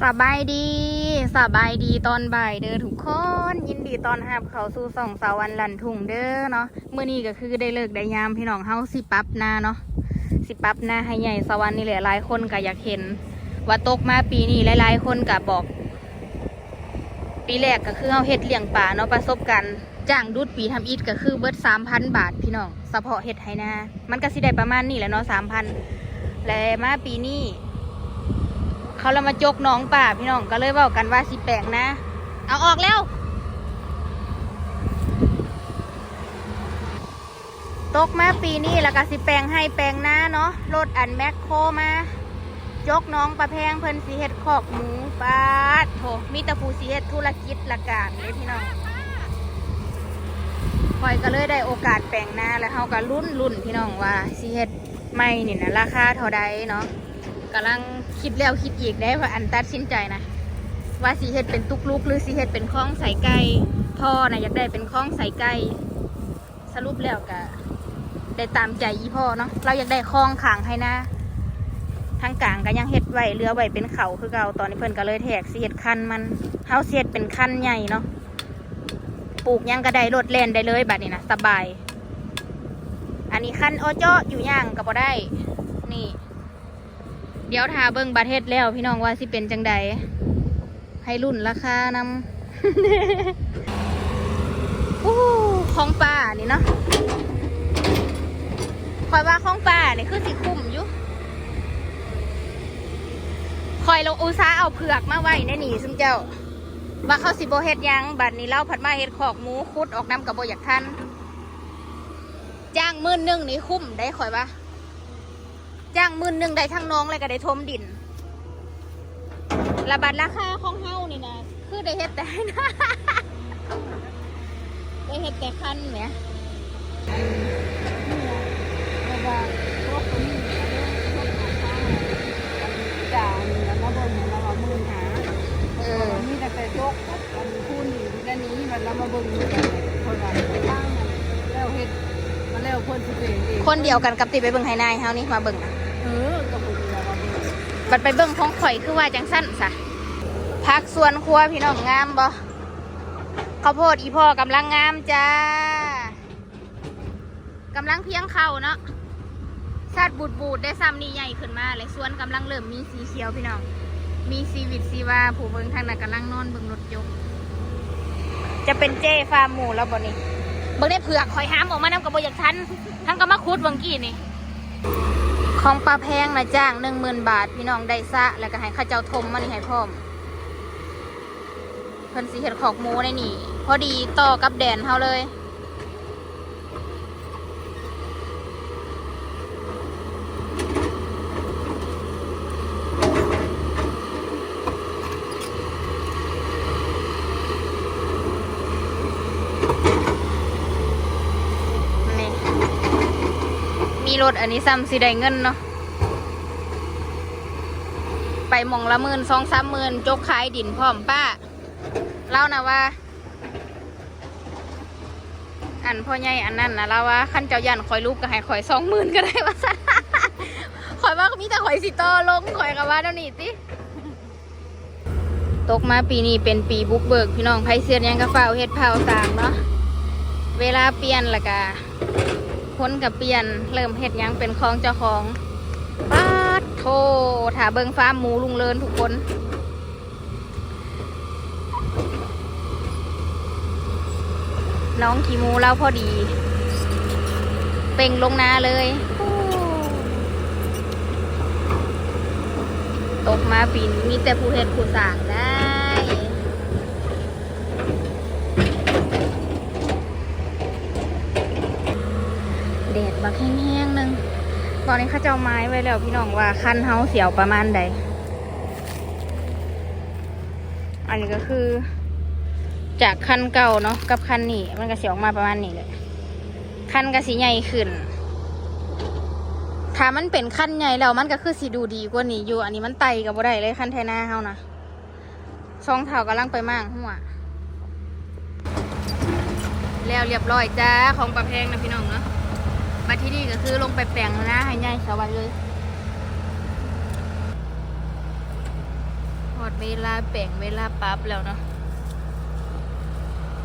สบายดีสบายดีตอนบ่ายเด้อทุกคนยินดีตอนรับเข้าสู่ส่องสาวันหลันทุ่งเด้อเนาะเมื่อนี้ก็คือได้เลิกได้ยามพี่น้องเฮาสิปรับหน้าเนาะสิปรับหน้าให้ใหญ่สวรรค์นี่แหละหลายคนก็อยากเห็นว่าตกมาปีนี้หลายๆคนก็บอกปีแรกก็คือเฮาเฮ็ดเลี้ยงปลาเนาะประสบการณ์จ้างดูดปีทำอิฐก็คือเบิด 3,000 บาทพี่น้องเฉพาะเฮ็ดให้นามันก็สิได้ประมาณนี้แหละเนาะ 3,000 และมาปีนี้เขาเรามาจกน้องป่าพี่น้องก็เลยเว้ากันว่าสิแปลงนะเอาออกแล้วตกมาปีนี้แล้วก็สิแปลงให้แปลงนาเนาะรถอันแมคโครมาจกน้องปลาแพงเพิ่นสิเฮ็ดคอกหมูปาดโถมีแต่ผู้สิเฮ็ดธุรกิจละกันเลยพี่น้องคอยก็เลยได้โอกาสแปลงนาแล้วเฮาก็ลุ้นพี่น้องว่าสิเฮ็ดไม่นี่นะราคาเท่าใดเนาะกำลังคิดแล้วคิดอีกได้ว่าอันตัดสินใจนะว่าสีเห็ดเป็นตุกลุกหรือสีเห็ดเป็นคล้องใส่ไก่ท่อนะอยากได้เป็นคล้องใส่ไก่สรุปแล้วก็ได้ตามใจอีพ่อเนาะเราอยากได้คล้องขางให้นะทางกลางก็ยังเห็ดไว้เรือไว้เป็นเขาคือเก่าตอนนี้เพิ่นก็เลยแทกสีเห็ดคันมันเฮาเสียดเป็นคันใหญ่เนาะปลูกยังก็ได้รถเล่นได้เลยแบบนี้นะสบายอันนี้คันอ้อเจาะอยู่ย่างก็บ่ได้นี่เดี๋ยวทาเบิ้งบาเทศแล้วพี่น้องว่าสิเป็นจังใดให้รุ่นราคานำของป่านี่เนาะคอยว่าของป่านี่คือสิคุ้มอยู่คอยลงอุตสาห์เอาเผือกมาไว้ในนี่ซึ่งเจ้าว่าเขาสิโบเฮ็ดยังบัดนี้เล่าผัดมาเฮ็ดขอกหมูคุดออกน้ำกับโบอยากทันจ้าง10,000นี่คุ้มได้คอยว่าจ้าง10,000ได้ทั้งน้องเลยก็ได้ทมดินระบาดราคาของเฮานี่นะคือได้เฮ็ดแต่นะได้เฮ็ดแต่คันเนี่ยแล้วก็พวกคนนี้ก็เรื่องพวกของข้าวจ่าแล้วมาเบิ่งแล้วมามือหานี่แต่โจ๊กมันพูดอยู่ด้านนี้มันเรามาเบิ่งคนว่าไปตั้งแล้วเฮ็ดมาแล้วคนสิเป็นเองคนเดียวกันกับติไปเบิ่งไฮนายเฮานี่มาเบิ่งกับคนเดียวมาเบิ่งบัดไปเบิ่งของข่อยคือว่าจังสั้นซะพักส่วนครัวพี่น้องงามบ่ข้าวโพดอีพ่อกำลังงามจ้ากำลังเพียงเข่าเนาะชาติบูดได้ซ้ำนี่ใหญ่ขึ้นมาเลยส่วนกำลังเริ่มมีสีเขียวพี่น้องมีชีวิตชีวาผู้เบิ่งทางนั้นกำลังนอนเบิ่งรถยกจะเป็นเจ้ฟาร์มหมูแล้วบ่นี่เบิ่งได้เผือกข่อยห้ามออกมาน้ำกระบอกอย่างทันทั้งก็มาคุดเบิ่งกี้นี่ของปลาแพงนะจ้าง 10,000 บาทพี่น้องได้ซะแล้วก็ให้ข้าเจ้าทมมานี่ให้พร้อมเพิ่นสิเฮ็ดขอกหมูในนี่พอดีต่อกับแดนเฮาเลยนี่มีรถอันนี้ซ้ำสิได้เงินเนาะไปหม่องละ12-13,000จกขายดินพร้อมป้าเล่านะว่าอันพ่อใหญ่อันนั้นนะเราว่าขั้นเจ้ายันคอยลูกก็ให้คอย20,000ก็ได้ว่าซะคอยว่ามีแต่คอยสิต่อลงคอยกับว่าเดี๋ยวนี้ติตกมาปีนี้เป็นปีบุกเบิกพี่น้องไผเสียนยังกระเฝ้าเฮ็ดเผาต่างเนาะเวลาเปลี่ยนละกะคนกับเปลี่ยนเริ่มเฮ็ดยังเป็นของเจ้าของป๊าดโธ่ถ้าเบิ่งฟาร์มหมูลุงเลินทุกคนน้องขี่มูเล่าพอดีเป่งลงนาเลยตกมาปีนี้มีแต่ผู้เฮ็ดผู้สร้างได้แดดบักแห้งๆนึงตอนนี้เขาเจ้าไม้ไว้แล้วพี่น้องว่าคันเฮาเสียวประมาณใดอันนี้ก็คือจากคันเก่าเนาะกับคันนี้มันก็เสียออกมาประมาณนี้เลยคันก็สีใหญ่ขึ้นถ้ามันเป็นคันใหญ่แล้วมันก็คือสีดูดีกว่านี้อยู่อันนี้มันไต่กับบ่ได้เลยคันไทนาเฮานะช่องเท้ากำลังไปมั่งหัวแล้วเรียบร้อยจ้าของปลาแพงนะพี่น้องเนาะมาที่นี่ก็คือลงไปแปลงนะให้ใหญ่สวัสดีเลย พอ อดเวลาแป่งเวลาปรั๊บแล้วเนาะ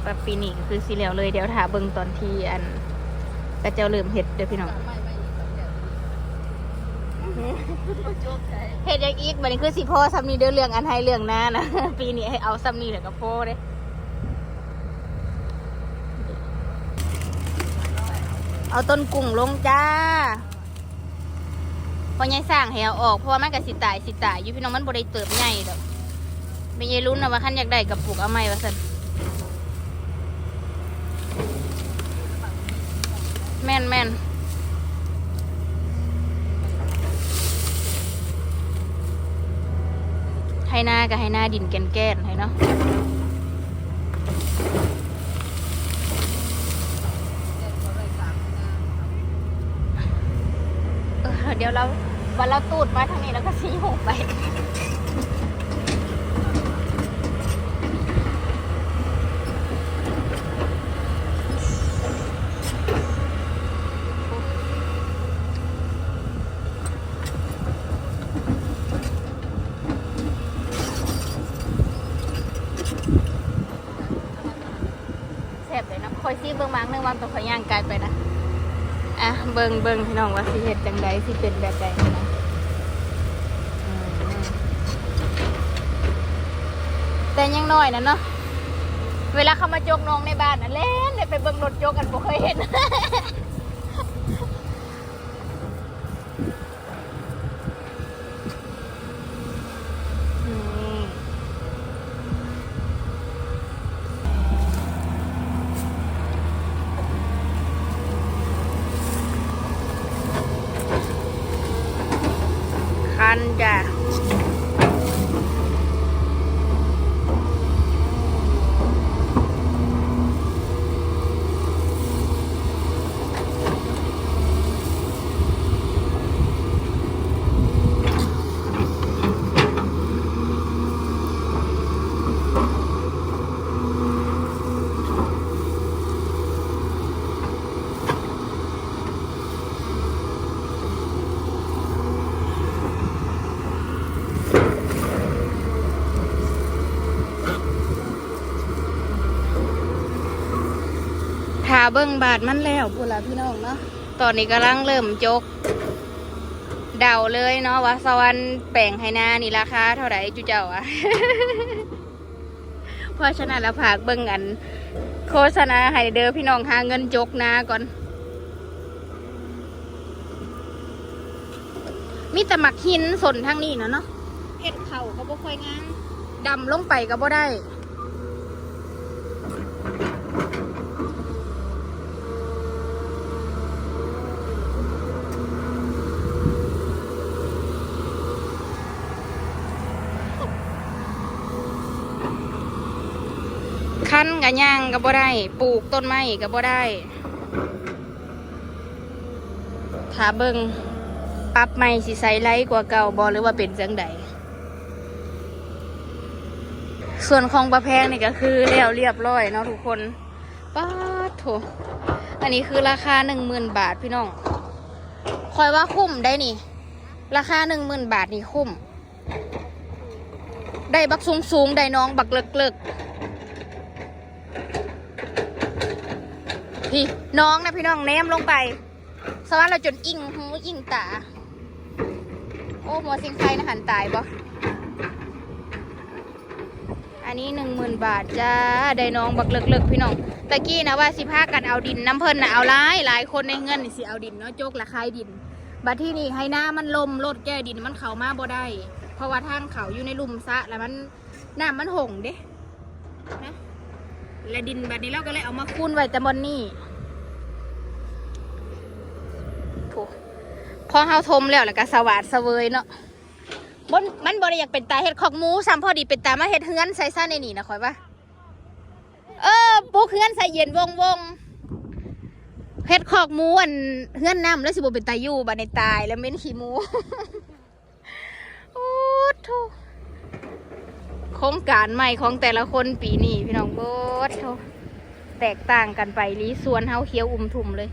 ปรับปีนี้ก็คือสิแล้วเลยเดี๋ยวถาเบิ่งตอนที่อันกระเจ้าเริ่มเห็ดเด้อพี่น้องเห็ดอย่างอีกบัดนี้คือสิพ่อซ้ำนี้เด้อเรื่องอันให้เรื่องหน้านะ ปีนี้ให้เอาซ้ำนี้เดี๋ยวก็พ่อเด้เอาต้นกุ้งลงจ้าพอใหญ่สร้างให้เอาออกเพราะว่ามันก็สิตายอยู่พี่น้องมันบ่ได้เติบใหญ่ดอกไม่ใช่รุ่นนะว่าคันอยากได้กับปลูกเอาไม้ว่าซั่นแม่นให้หน้าก็ให้หน้าดินแก่นๆให้เนาะเดี๋ยวเราวันเราตูดมาทางนี้แล้วก็ชี้หกไปแซ่บเลยนะคอยซีเบิ่งมังนึงวันต่อคอยย่างกายไปนะอ่ะเบิ่งพี่น้องว่าสิเฮ็ดจังใดสิเป็นแบบใดนะแต่ยังน้อยนะเนาะเวลาเขามาจกน้องในบ้านน่ะเล่นไปเบิ่งรถจกกันบ่เคยเห็น คันจ้ะถ้าเบิ่งบาทมันแล้วพูดละพี่น้องเนาะตอนนี้กำลังเริ่มจกเดาเลยเนาะว่าสวรรค์แป่งให้นานี่ราคาเท่าไหร่จุเจ้าอะ เพราะฉะนั้นเราฝากเบิ่งอันโฆษณาให้เด้อพี่น้องหาเงินจกนาก่อนมีแต่หมักหินสนทางนี้เนาะเห็ดเข่าก็บ่ค่อยงามดำลงไปก็บ่ได้คั้นกับย่างกับบ่ได้ปลูกต้นไม้กับบ่ได้ถ้าเบิ่งปรับใหม่สิใส่ไลท์กว่าเก่าบ่หรือว่าเป็นจังใดส่วนของประแพงนี่ก็คือแล้วเรียบร้อยเนาะทุกคนป๊าดโถอันนี้คือราคา 10,000 บาทพี่น้องคอยว่าคุ้มได้นี่ราคา 10,000 บาทนี่คุ้มได้บักสูงได้น้องบักเลิกพี่น้องนะพี่น้องแนมลงไปสวัสดิ์เราจนอิ่งหูอิ่งตาโอ้หมอสิงไฟนะหันตายบ่อันนี้ 10,000 บาทจ้าได้น้องบักเลิกพี่น้องตะกี้นะว่าสิพากันเอาดินน้ำเพิ่นนะเอาหลายคนในเงินสิเอาดินเนาะโจกละคายดินบัดที่นี่ให้หน้ามันลมรถแก้ดินมันเข้ามาบ่ได้เพราะว่าทางเขาอยู่ในลุ่มซะแล้วมันน้ำมันหงเด้นะและดินบัดนี้เราก็เลยเอามาคูนไว้แต่บนนี่พอเฮาทมแล้วก็สวัสดิ์เสวยเนาะมันบ่ได้อยากเป็นตาเห็ดขอกหมูซ้ำพอดีเป็นตามาเห็ดเฮือนใส่ซ่าในนี่นะคอยว่าปุ๊กเฮือนใส่เย็นวงเห็ดขอกหมูอันเฮือนน้ำแล้วสิบ่เป็นตาอยู่บัดในตายแล้วเม้นขี้หมู โอ้โธ่โครงการใหม่ของแต่ละคนปีนี้พี่น้องโบดโธ่แตกต่างกันไปลีสวนเฮาเขียวทุ่มเลย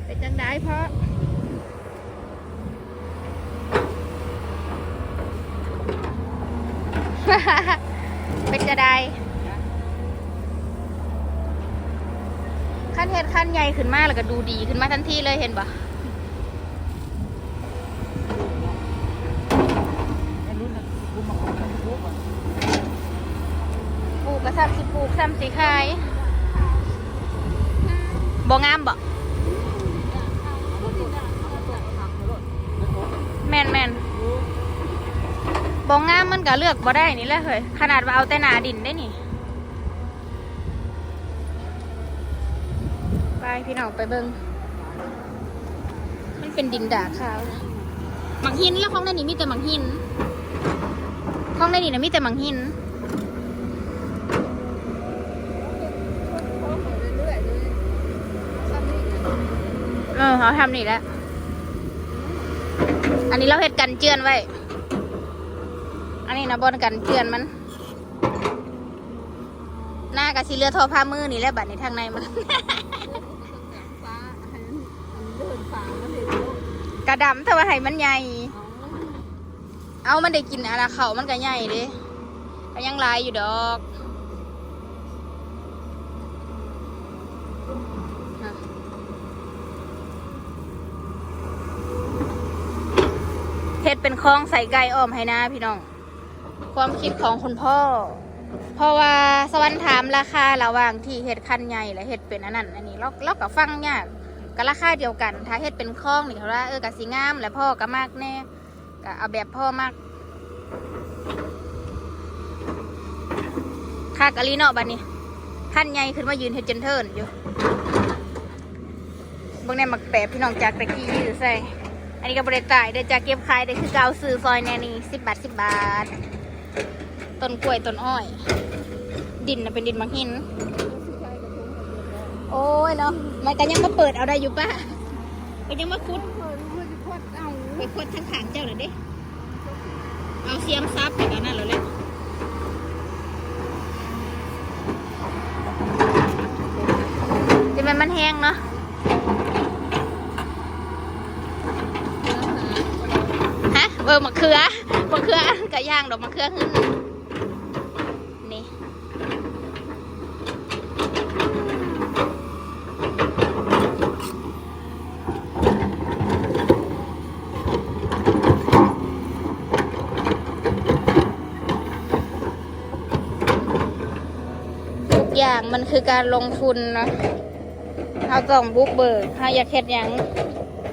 เป็นจังได้เพราะ เป็นจะได้ขั้นเฮ็ดขั้นใหญ่ขึ้นมาแล้วก็ดูดีขึ้นมาทันทีเลยเห็นปะปลูกกระซ้ำสิปลูกซ้ำสิขายบ่งามบ่แม่นบ่งามมันก็เลือกบ่ได้นี่แหละเฮ้ยขนาดว่าเอาแต่หนาดินได้นี่ไปพี่น้องไปเบิ่งมันเป็นดินดาขาวหมักหินแล้วของในนี่มีแต่หมักหินของในนี่นะมีแต่หมักหินเขาทำนี่แหละอันนี้เราเห็ดกันเจือนไว้อันนี้นะบอนกันเจือนมันหน้ากะสิเลือทอผ้ามือนี่แหละบัดนี้ทางในมันกระดำถ้าว่าให้มันใหญ่เอามันได้กินอะไรเขามันก็ใหญ่ดิก็ยังลายอยู่ดอกเฮ็ดเป็นคลองใส่ไก่อ้อมให้นะพี่น้องความคิดของคุณพ่อเพราะว่าสวรรค์ถามราคาระหว่างที่เฮ็ดคันใหญ่และเฮ็ดเป็นอันนั้นอันนี้เราก็ฟังยากก็ราคาเดียวกันถ้าเฮ็ดเป็นคลองนี่เขาว่าก็สิงามและพ่อก็มากแน่ก็เอาแบบพ่อมากคากะลีเนาะบัดนี้คันใหญ่ขึ้นมายืนเฮ็ดจนเทินอยู่เบิ่งในหมักแปะพี่น้องจากตะกี้ยื้อใส่อันนี้ก็บริการเดี๋ยวจะเก็บขายได้คือเกาซื้อซอยแน่นี่10 บาท10 บาทต้นกล้วยต้นอ้อยดินนะเป็นดินบางหินโอ้ยเนาะมันก็ยังมาเปิดเอาได้อยู่ป่ะก็ยังมาคุดไปคุดทั้งขางเจ้าหน่อยดิเอาเสียมซับไปกันนั่นเลยจะมันแห้งเนาะมะเขือก็ย่างดอกมะเขือขึ้นนี่ทุกอย่างมันคือการลงทุนนะเราต้องบุกเบิกเราอยากเห็ดอย่าง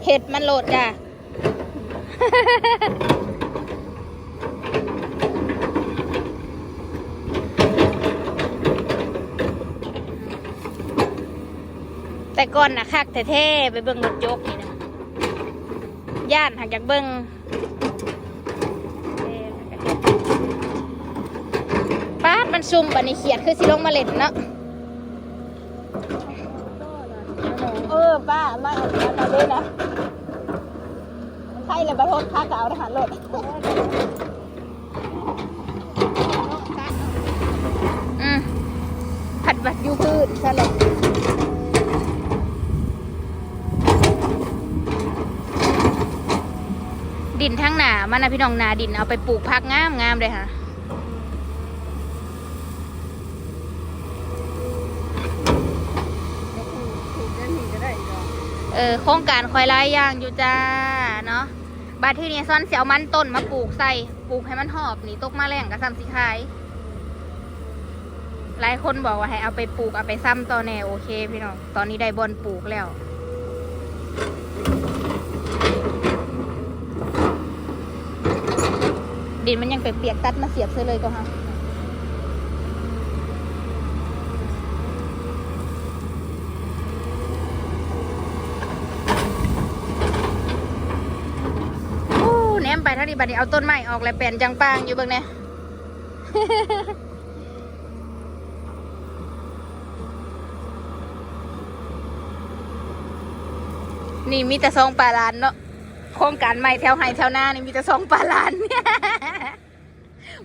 เห็ดมันโหลดจ้ะแต่ก่อนนะคักแท้ๆไปเบิ่งรถยกนี่นะย่านหักจากเบิ่งป้ามันซุ่มปันนี้เขียดคือสิลงมาเล่นเนาะป้ามาเอาด้วยนะใช่เลยบะทดค่าเก่าทหารรถผัดบัดยูพืชใช่เลยดินทั้งหนามันนะพี่น้องนาดินเอาไปปลูกพักงามเลยค่ะโครงการคอยไล่ย่างอยู่จ้าเนาะบาที่นี้ซ่อนเสียวมันต้นมาปลูกใส่ปลูกให้มันหอบนี่ตกมาแรงกับซ้ำสิขายหลายคนบอกว่าให้เอาไปปลูกเอาไปซ้ำต่อแนวโอเคพี่น้องตอนนี้ได้บอนปลูกแล้วดินมันยังเปียกๆตัดมาเสียบเลยก็ฮะแหนมไปเท่านี้บัดนี้เอาต้นไม้ออกแล้วแปลนจังปางอยู่เบิ่งเนี่ยนี่มีแต่ซองปลาล้านเนาะโครงการใหม่แถวไห่แถวหน้านี่มีแต่ซองปลาล้าน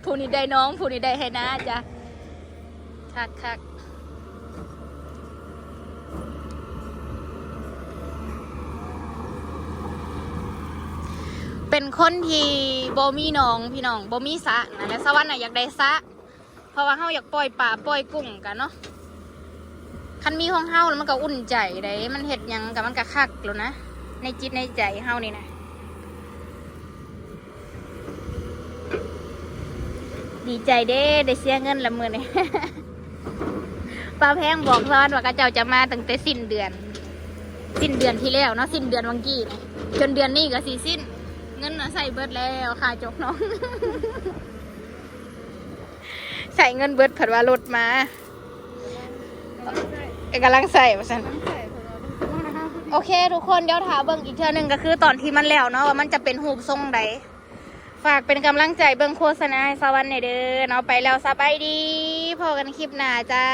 ผู้นี้ได้น้องผู้นี้ได้ให้น้าจ้ะคักไป เป็นคนที่บ่มีหนองพี่น้องบ่มีสระนะและสวรรค์น่ะอยากได้สระเพราะว่าเฮาอยากปล่อยปลาปล่อยกุ้งกันเนาะคันมีของเฮาแล้วมันก็อุ่นใจได้มันเฮ็ดหยังกับมันก็คักแล้วนะในจิตในใจเฮานี่นะดีใจเด้ได้เสียเงินละมื้อนี้ ป้าแพงบอกซ้อนว่าเขาเจ้าจะมาตั้งแต่สิ้นเดือนที่แล้วเนาะสิ้นเดือนวังกี้นะจนเดือนนี้ก็สิสิ้นเงินน่ะใส่เบิดแล้วค่าจกน้อง ใส่เงินเบิดผัดว่ารถมากำลังใส่ว่าซั่นโอเคทุกคนเดี๋ยวถามเบิ่งอีกเทื่อนึงก็คือตอนที่มันแล้วเนาะว่ามันจะเป็นรูปทรงใดฝากเป็นกำลังใจเบิ่งโฆษณาให้สวรรค์หน่อยเด้อเนาะไปแล้วสบายดีพอกันคลิปหน้าจ้า